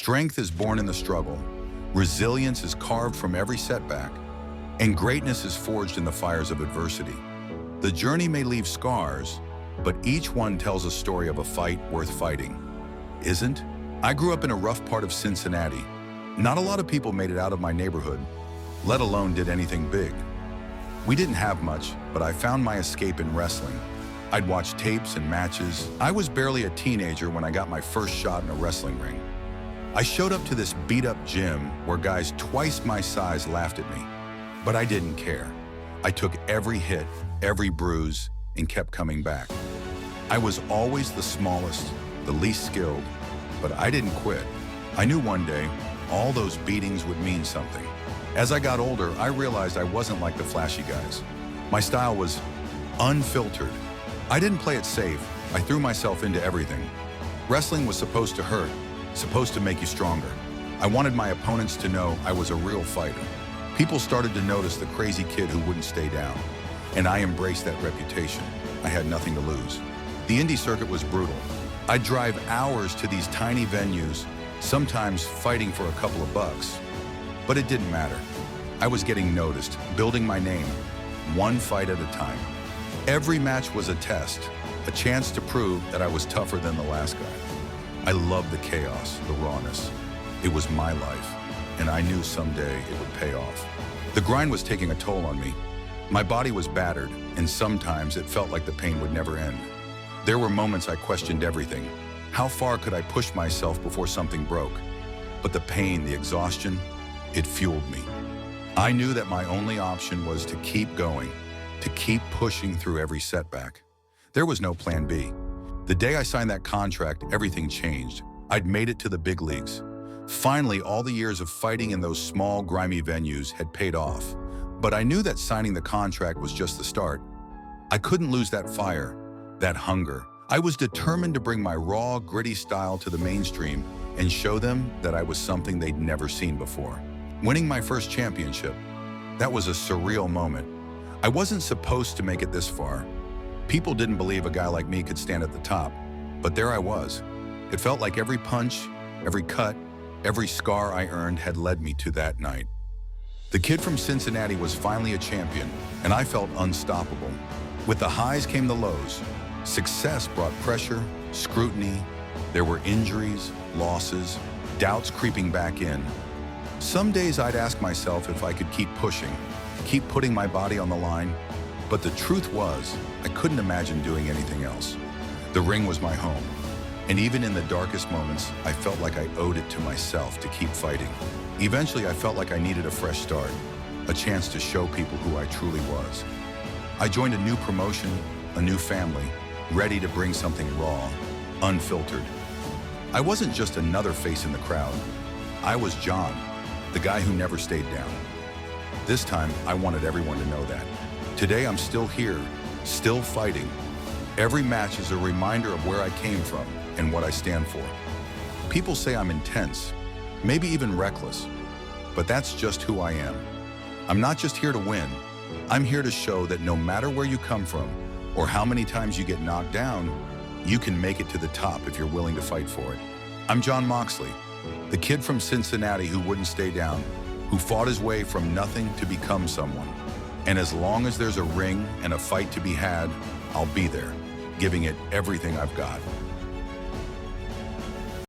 Strength is born in the struggle, resilience is carved from every setback, and greatness is forged in the fires of adversity. The journey may leave scars, but each one tells a story of a fight worth fighting. Isn't? I grew up in a rough part of Cincinnati. Not a lot of people made it out of my neighborhood, let alone did anything big. We didn't have much, but I found my escape in wrestling. I'd watch tapes and matches. I was barely a teenager when I got my first shot in a wrestling ring. I showed up to this beat-up gym where guys twice my size laughed at me, but I didn't care. I took every hit, every bruise, and kept coming back. I was always the smallest, the least skilled, but I didn't quit. I knew one day all those beatings would mean something. As I got older, I realized I wasn't like the flashy guys. My style was unfiltered. I didn't play it safe. I threw myself into everything. Wrestling was supposed to hurt, supposed to make you stronger. I wanted my opponents to know I was a real fighter. People started to notice the crazy kid who wouldn't stay down, and I embraced that reputation. I had nothing to lose. The indie circuit was brutal. I'd drive hours to these tiny venues, sometimes fighting for a couple of bucks. But it didn't matter. I was getting noticed, building my name, one fight at a time. Every match was a test, a chance to prove that I was tougher than the last guy. I loved the chaos, the rawness. It was my life, and I knew someday it would pay off. The grind was taking a toll on me. My body was battered, and sometimes it felt like the pain would never end. There were moments I questioned everything. How far could I push myself before something broke? But the pain, the exhaustion, it fueled me. I knew that my only option was to keep going, to keep pushing through every setback. There was no plan B. The day I signed that contract, everything changed. I'd made it to the big leagues. Finally, all the years of fighting in those small, grimy venues had paid off. But I knew that signing the contract was just the start. I couldn't lose that fire, that hunger. I was determined to bring my raw, gritty style to the mainstream and show them that I was something they'd never seen before. Winning my first championship, that was a surreal moment. I wasn't supposed to make it this far. People didn't believe a guy like me could stand at the top, but there I was. It felt like every punch, every cut, every scar I earned had led me to that night. The kid from Cincinnati was finally a champion, and I felt unstoppable. With the highs came the lows. Success brought pressure, scrutiny. There were injuries, losses, doubts creeping back in. Some days I'd ask myself if I could keep pushing, keep putting my body on the line, but the truth was, I couldn't imagine doing anything else. The ring was my home, and even in the darkest moments, I felt like I owed it to myself to keep fighting. Eventually, I felt like I needed a fresh start, a chance to show people who I truly was. I joined a new promotion, a new family, ready to bring something raw, unfiltered. I wasn't just another face in the crowd. I was John, the guy who never stayed down. This time, I wanted everyone to know that. Today, I'm still here, still fighting. Every match is a reminder of where I came from and what I stand for. People say I'm intense, maybe even reckless, but that's just who I am. I'm not just here to win. I'm here to show that no matter where you come from or how many times you get knocked down, you can make it to the top if you're willing to fight for it. I'm John Moxley, the kid from Cincinnati who wouldn't stay down, who fought his way from nothing to become someone. And as long as there's a ring and a fight to be had, I'll be there, giving it everything I've got.